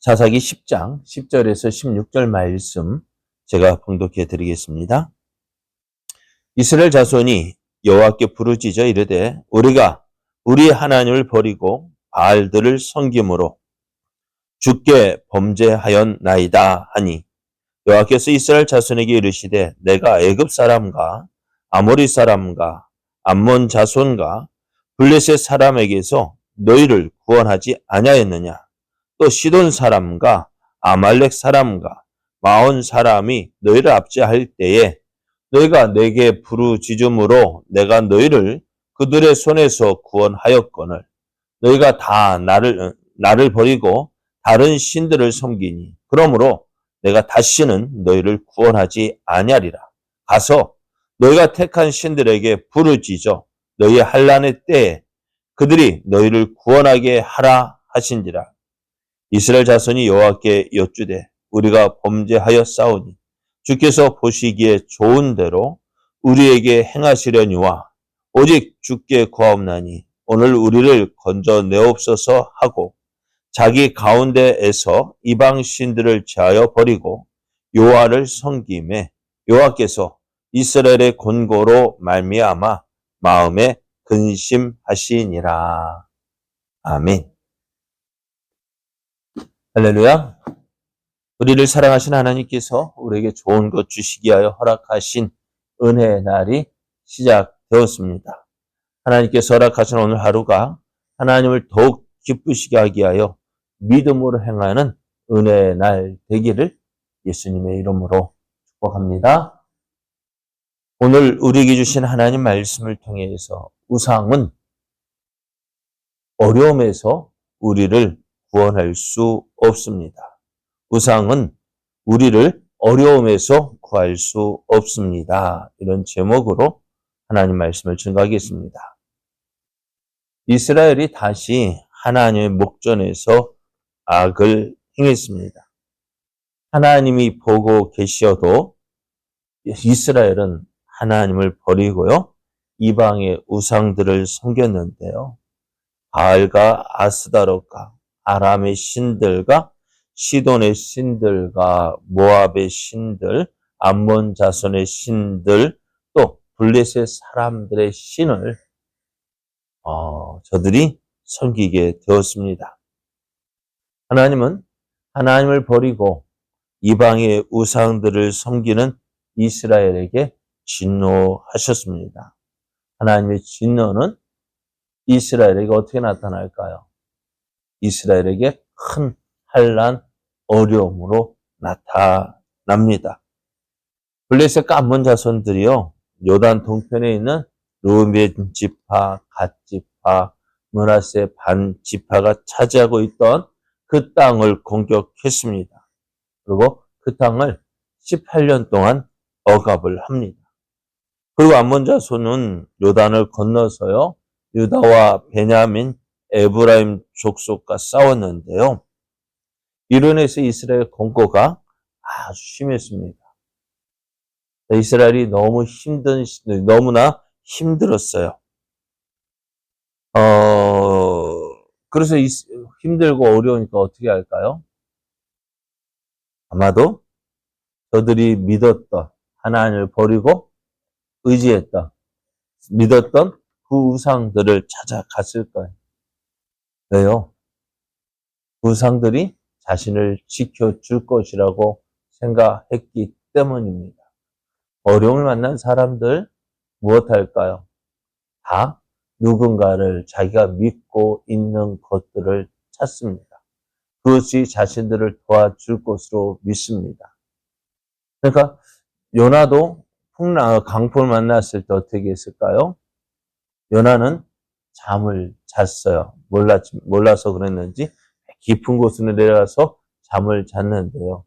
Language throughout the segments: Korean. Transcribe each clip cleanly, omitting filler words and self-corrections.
사사기 10장 10절에서 16절 말씀 제가 봉독해 드리겠습니다. 이스라엘 자손이 여호와께 부르짖어 이르되 우리가 우리 하나님을 버리고 바알들을 섬김으로 주께 범죄하였나이다 하니 여호와께서 이스라엘 자손에게 이르시되 내가 애굽 사람과 아모리 사람과 암몬 자손과 블레셋 사람에게서 너희를 구원하지 아니하였느냐. 또 시돈 사람과 아말렉 사람과 마온 사람이 너희를 압제할 때에 너희가 내게 부르짖음으로 내가 너희를 그들의 손에서 구원하였거늘 너희가 다 나를 버리고 다른 신들을 섬기니 그러므로 내가 다시는 너희를 구원하지 아니하리라. 가서 너희가 택한 신들에게 부르짖어 너희 환난의 때에 그들이 너희를 구원하게 하라 하신지라. 이스라엘 자손이 여호와께 여쭈되 우리가 범죄하였사오니 주께서 보시기에 좋은 대로 우리에게 행하시려니와 오직 주께 구하옵나니 오늘 우리를 건져내옵소서 하고 자기 가운데에서 이방 신들을 제하여 버리고 여호와를 섬기매 여호와께서 이스라엘의 권고로 말미암아 마음에 근심하시니라. 아멘. 할렐루야. 우리를 사랑하신 하나님께서 우리에게 좋은 것 주시기 위하여 허락하신 은혜의 날이 시작되었습니다. 하나님께서 허락하신 오늘 하루가 하나님을 더욱 기쁘시게 하기 위하여 믿음으로 행하는 은혜의 날 되기를 예수님의 이름으로 축복합니다. 오늘 우리에게 주신 하나님 말씀을 통해서 우상은 어려움에서 우리를 구원할 수 없습니다. 우상은 우리를 어려움에서 구할 수 없습니다. 이런 제목으로 하나님 말씀을 증거하겠습니다. 이스라엘이 다시 하나님의 목전에서 악을 행했습니다. 하나님이 보고 계시어도 이스라엘은 하나님을 버리고요. 이방의 우상들을 섬겼는데요. 바알과 아스다롯과 아람의 신들과 시돈의 신들과 모압의 신들, 암몬 자손의 신들, 또 블레셋 사람들의 신을 저들이 섬기게 되었습니다. 하나님은 하나님을 버리고 이방의 우상들을 섬기는 이스라엘에게 진노하셨습니다. 하나님의 진노는 이스라엘에게 어떻게 나타날까요? 이스라엘에게 큰 환난, 어려움으로 나타납니다. 블레셋과 암몬 자손들이요, 요단 동편에 있는 르우벤 지파, 갓 지파, 므낫세 반 지파가 차지하고 있던 그 땅을 공격했습니다. 그리고 그 땅을 18년 동안 억압을 합니다. 그리고 암몬 자손은 요단을 건너서요, 유다와 베냐민, 에브라임 족속과 싸웠는데요. 이로 인해서 이스라엘 공고가 아주 심했습니다. 이스라엘이 너무나 힘들었어요. 그래서 힘들고 어려우니까 어떻게 할까요? 아마도 저들이 믿었던 하나님을 버리고 의지했던, 믿었던 그 우상들을 찾아갔을 거예요. 왜요? 그 우상들이 자신을 지켜줄 것이라고 생각했기 때문입니다. 어려움을 만난 사람들 무엇할까요? 다 누군가를 자기가 믿고 있는 것들을 찾습니다. 그것이 자신들을 도와줄 것으로 믿습니다. 그러니까 요나도 강풍을 만났을 때 어떻게 했을까요? 요나는 잠을 잤어요. 몰라서 그랬는지 깊은 곳으로 내려가서 잠을 잤는데요.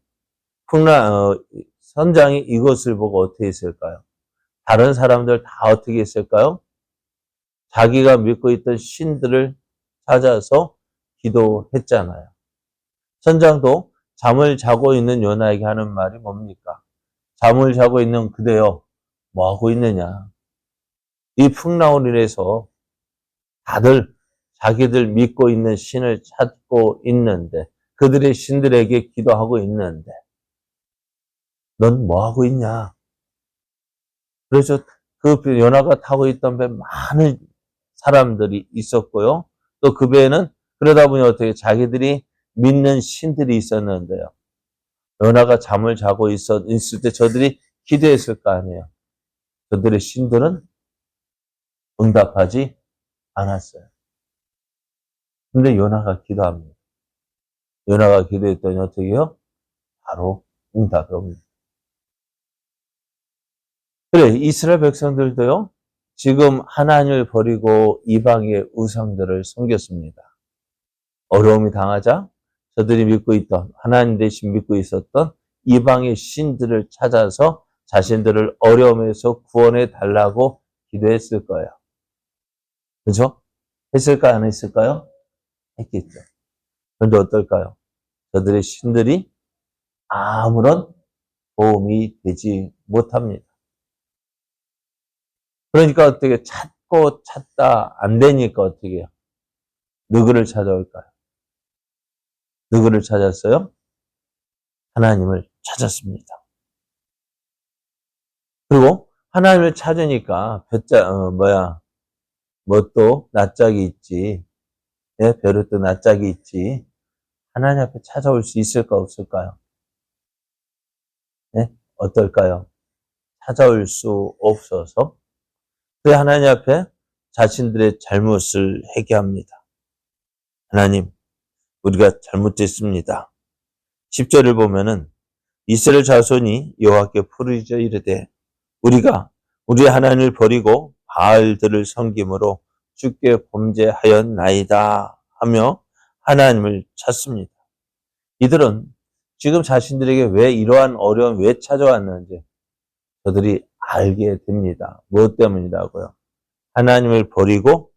선장이 이것을 보고 어떻게 했을까요? 다른 사람들 다 어떻게 했을까요? 자기가 믿고 있던 신들을 찾아서 기도했잖아요. 선장도 잠을 자고 있는 요나에게 하는 말이 뭡니까? 잠을 자고 있는 그대여, 뭐 하고 있느냐? 이 풍랑으로 인해서 다들 자기들 믿고 있는 신을 찾고 있는데 그들의 신들에게 기도하고 있는데 넌 뭐 하고 있냐? 그래서 그 요나가 타고 있던 배에 많은 사람들이 있었고요. 또 그 배에는 그러다 보니 어떻게 자기들이 믿는 신들이 있었는데요. 요나가 잠을 자고 있을 때 저들이 기도했을 거 아니에요. 저들의 신들은 응답하지 않았어요. 근데 요나가 기도합니다. 요나가 기도했더니 어떻게 해요? 바로 응답이 옵니다. 그래, 이스라엘 백성들도요, 지금 하나님을 버리고 이방의 우상들을 섬겼습니다. 어려움이 당하자 저들이 믿고 있던, 하나님 대신 믿고 있었던 이방의 신들을 찾아서 자신들을 어려움에서 구원해 달라고 기도했을 거예요. 그죠? 했을까요? 안 했을까요? 했겠죠. 그런데 어떨까요? 저들의 신들이 아무런 도움이 되지 못합니다. 그러니까 어떻게 찾고 찾다 안 되니까 어떻게 해요? 누구를 찾아올까요? 누구를 찾았어요? 하나님을 찾았습니다. 그리고 하나님을 찾으니까 뭐 또 낯짝이 있지. 예, 별을 또 낯짝이 있지. 하나님 앞에 찾아올 수 있을까 없을까요? 예? 어떨까요? 찾아올 수 없어서 그 하나님 앞에 자신들의 잘못을 회개합니다. 하나님, 우리가 잘못했습니다. 10절을 보면은 이스라엘 자손이 여호와께 부르짖어 이르되 우리가 우리 하나님을 버리고 바알들을 섬김으로 주께 범죄하였나이다 하며 하나님을 찾습니다. 이들은 지금 자신들에게 왜 이러한 어려움 왜 찾아왔는지 저들이 알게 됩니다. 무엇 때문이라고요? 하나님을 버리고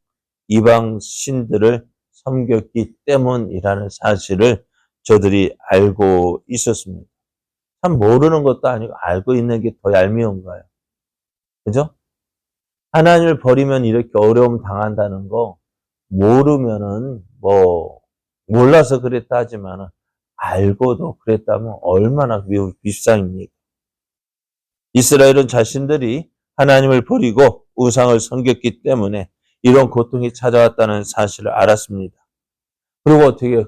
이방 신들을 섬겼기 때문이라는 사실을 저들이 알고 있었습니다. 참 모르는 것도 아니고 알고 있는 게 더 얄미운 거예요. 그죠? 하나님을 버리면 이렇게 어려움 당한다는 거 모르면은 몰라서 그랬다 하지만은 알고도 그랬다면 얼마나 비상입니까? 이스라엘은 자신들이 하나님을 버리고 우상을 섬겼기 때문에 이런 고통이 찾아왔다는 사실을 알았습니다. 그리고 어떻게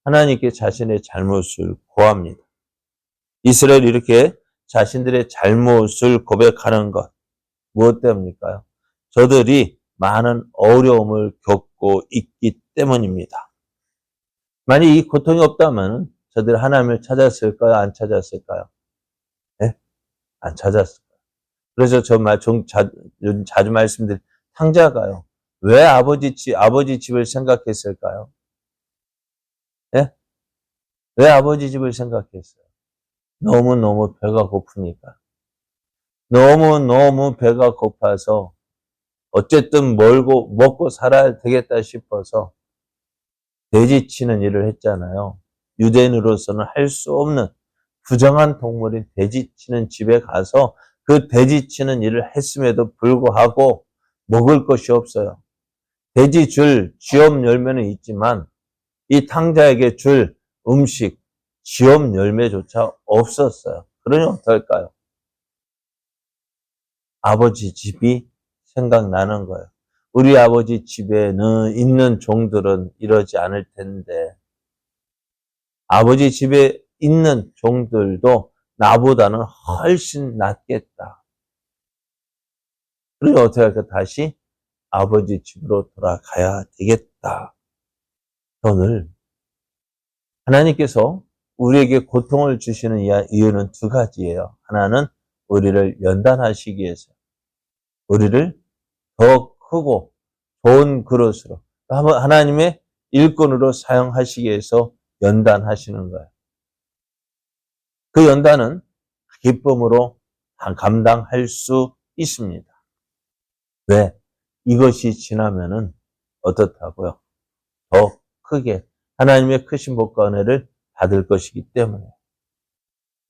하나님께 자신의 잘못을 고합니다. 이스라엘이 이렇게 자신들의 잘못을 고백하는 것 무엇 때문일까요? 저들이 많은 어려움을 겪고 있기 때문입니다. 만약 이 고통이 없다면 저들이 하나님을 찾았을까요? 안 찾았을까요? 네? 안 찾았을까요? 그래서 자주 말씀드린 탕자가요. 왜 아버지 집을 생각했을까요? 네? 왜 아버지 집을 생각했어요? 너무너무 배가 고프니까. 너무너무 배가 고파서 어쨌든 먹고 살아야 되겠다 싶어서 돼지치는 일을 했잖아요. 유대인으로서는 할 수 없는 부정한 동물인 돼지치는 집에 가서 그 돼지치는 일을 했음에도 불구하고 먹을 것이 없어요. 돼지 줄 쥐업 열매는 있지만 이 탕자에게 줄 음식, 쥐업 열매조차 없었어요. 그러니 어떨까요? 아버지 집이 생각나는 거예요. 우리 아버지 집에는 있는 종들은 이러지 않을 텐데 아버지 집에 있는 종들도 나보다는 훨씬 낫겠다. 그러니 어떻게 할까? 다시 아버지 집으로 돌아가야 되겠다. 오늘 하나님께서 우리에게 고통을 주시는 이유는 두 가지예요. 하나는 우리를 연단하시기 위해서, 우리를 더 크고 좋은 그릇으로 하나님의 일꾼으로 사용하시기 위해서 연단하시는 거예요. 그 연단은 기쁨으로 감당할 수 있습니다. 왜? 이것이 지나면은 어떻다고요? 더 크게 하나님의 크신 복과 은혜를 받을 것이기 때문에.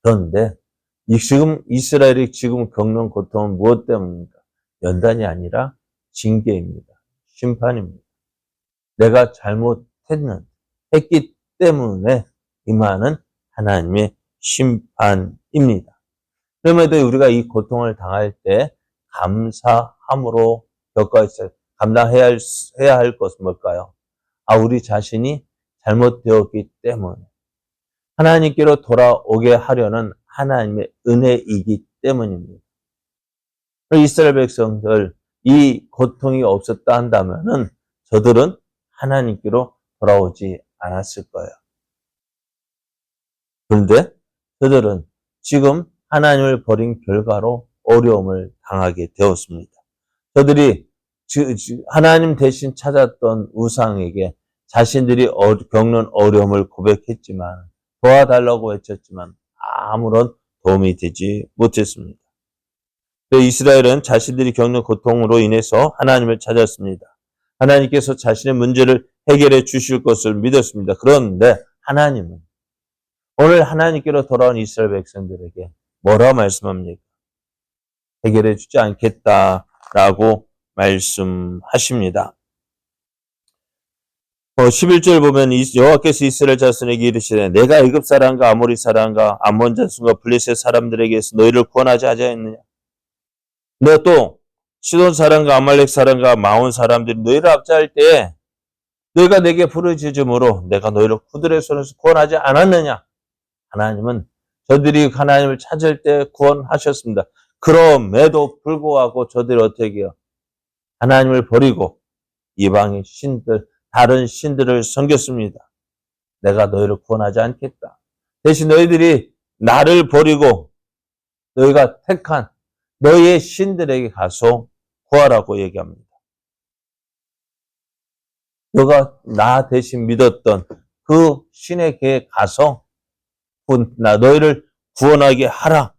그런데 지금 이스라엘이 지금 겪는 고통은 무엇 때문입니까? 연단이 아니라 징계입니다. 심판입니다. 내가 했기 때문에 임하는 하나님의 심판입니다. 그럼에도 우리가 이 고통을 당할 때 감사함으로 감당해야 할 것은 뭘까요? 우리 자신이 잘못되었기 때문에 하나님께로 돌아오게 하려는 하나님의 은혜이기 때문입니다. 이스라엘 백성들 이 고통이 없었다 한다면은 저들은 하나님께로 돌아오지 않았을 거예요. 그런데 저들은 지금 하나님을 버린 결과로 어려움을 당하게 되었습니다. 저들이 하나님 대신 찾았던 우상에게 자신들이 겪는 어려움을 고백했지만, 도와달라고 외쳤지만 아무런 도움이 되지 못했습니다. 이스라엘은 자신들이 겪는 고통으로 인해서 하나님을 찾았습니다. 하나님께서 자신의 문제를 해결해 주실 것을 믿었습니다. 그런데 하나님은 오늘 하나님께로 돌아온 이스라엘 백성들에게 뭐라 말씀합니까? 해결해 주지 않겠다라고 말씀하십니다. 11절 보면 여호와께서 이스라엘 자손에게 이르시되 내가 애굽 사람과 아모리 사람과 암몬 자손과 블레셋 사람들에게서 너희를 구원하지 아니하였느냐? 너 또 시돈 사람과 아말렉 사람과 마온 사람들이 너희를 압제할 때에 너희가 내게 부르짖음으로 내가 너희를 그들의 손에서 구원하지 않았느냐? 하나님은 저들이 하나님을 찾을 때 구원하셨습니다. 그럼에도 불구하고 저들이 어떻게 해요? 하나님을 버리고 이방의 신들, 다른 신들을 섬겼습니다. 내가 너희를 구원하지 않겠다. 대신 너희들이 나를 버리고 너희가 택한 너희의 신들에게 가서 구하라고 얘기합니다. 너가 나 대신 믿었던 그 신에게 가서 너희를 구원하게 하라.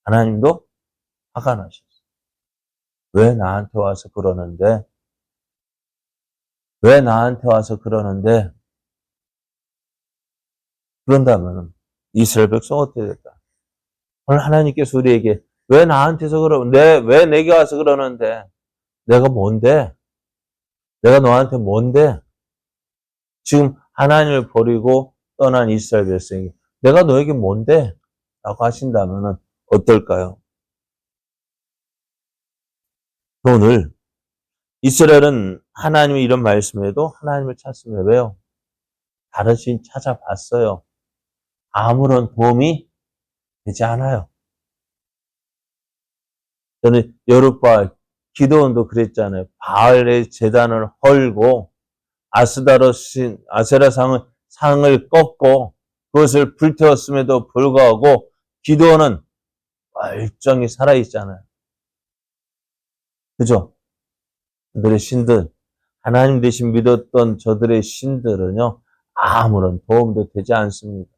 하나님도 화가 나셨어요. 왜 나한테 와서 그러는데? 왜 나한테 와서 그러는데? 그런다면 이스라엘 백성 어떻게 될까? 오늘 하나님께서 우리에게 왜 나한테서 왜 내게 와서 그러는데? 내가 뭔데? 내가 너한테 뭔데? 지금 하나님을 버리고 떠난 이스라엘 백성이 내가 너에게 뭔데? 라고 하신다면 어떨까요? 오늘 이스라엘은 하나님이 이런 말씀에도 하나님을 찾습니다. 왜요? 다른 신 찾아봤어요. 아무런 도움이 되지 않아요. 저는 여룻바알, 기도원도 그랬잖아요. 바알의 제단을 헐고 아세라 상을 꺾고 그것을 불태웠음에도 불구하고 기도원은 멀쩡히 살아있잖아요. 그죠? 그들의 신들, 하나님 대신 믿었던 저들의 신들은요, 아무런 도움도 되지 않습니다.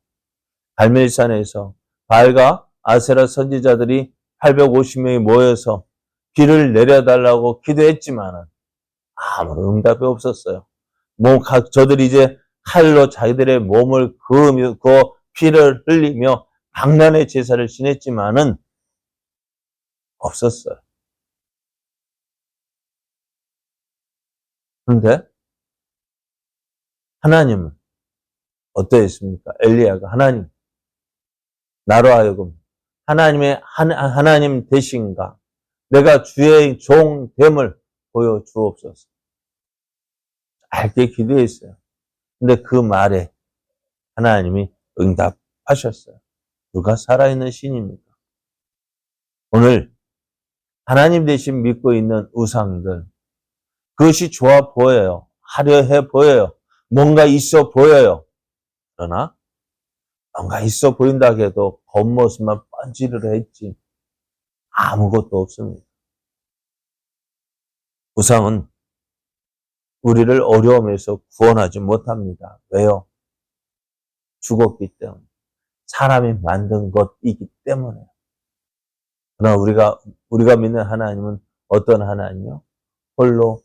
갈멜산에서 바알과 아세라 선지자들이 850명이 모여서 비를 내려달라고 기도했지만 아무런 응답이 없었어요. 저들이 이제 칼로 자기들의 몸을 그어 피를 흘리며 강난의 제사를 지냈지만은 없었어요. 그런데 하나님은 어떠했습니까? 엘리야가 하나님, 나로 하여금 하나님 되신가? 내가 주의 종됨을 보여주옵소서. 짧게 기도했어요. 근데 그 말에 하나님이 응답하셨어요. 누가 살아있는 신입니까? 오늘 하나님 대신 믿고 있는 우상들, 그것이 좋아 보여요. 화려해 보여요. 뭔가 있어 보여요. 그러나 뭔가 있어 보인다 해도 겉모습만 뻔지르르 했지 아무것도 없습니다. 우상은 우리를 어려움에서 구원하지 못합니다. 왜요? 죽었기 때문에. 사람이 만든 것이기 때문에. 그러나 우리가 믿는 하나님은 어떤 하나님이요? 홀로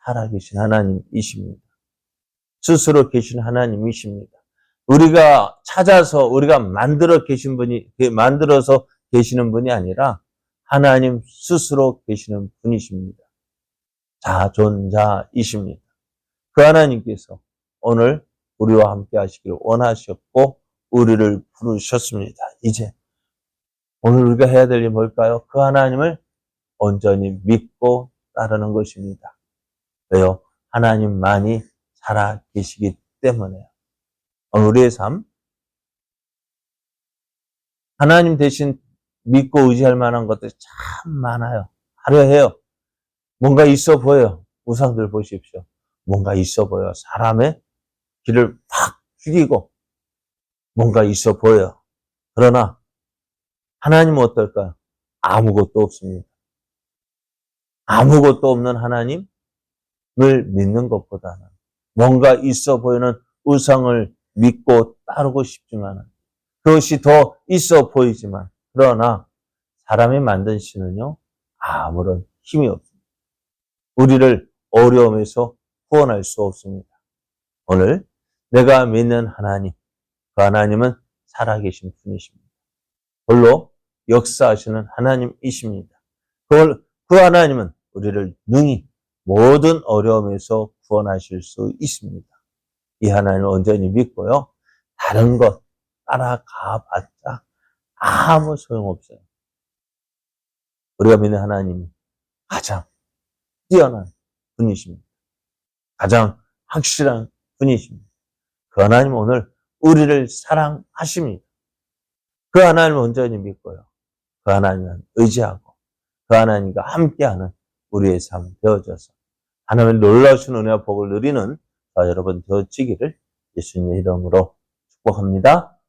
살아계신 하나님이십니다. 스스로 계신 하나님이십니다. 우리가 찾아서 우리가 만들어서 계시는 분이 아니라 하나님 스스로 계시는 분이십니다. 자존자이십니다. 그 하나님께서 오늘 우리와 함께 하시기를 원하셨고 우리를 부르셨습니다. 이제 오늘 우리가 해야 될 일이 뭘까요? 그 하나님을 온전히 믿고 따르는 것입니다. 왜요? 하나님만이 살아 계시기 때문에요. 오늘 우리의 삶, 하나님 대신 믿고 의지할 만한 것들이 참 많아요. 화려해요. 뭔가 있어 보여요. 우상들 보십시오. 뭔가 있어 보여. 사람의 길을 확 죽이고 뭔가 있어 보여. 그러나 하나님은 어떨까요? 아무것도 없습니다. 아무것도 없는 하나님을 믿는 것보다는 뭔가 있어 보이는 우상을 믿고 따르고 싶지만 그것이 더 있어 보이지만 그러나 사람이 만든 신은요 아무런 힘이 없습니다. 우리를 어려움에서 구원할 수 없습니다. 오늘 내가 믿는 하나님, 그 하나님은 살아계신 분이십니다. 홀로 역사하시는 하나님이십니다. 그 하나님은 우리를 능히 모든 어려움에서 구원하실 수 있습니다. 이 하나님을 온전히 믿고요. 다른 것 따라가봤자 아무 소용없어요. 우리가 믿는 하나님이 가장 뛰어난 분이십니다. 가장 확실한 분이십니다. 그 하나님은 오늘 우리를 사랑하십니다. 그 하나님을 온전히 믿고요. 그 하나님을 의지하고 그 하나님과 함께하는 우리의 삶 되어져서 하나님의 놀라우신 은혜와 복을 누리는 여러분 되어지기를 예수님의 이름으로 축복합니다.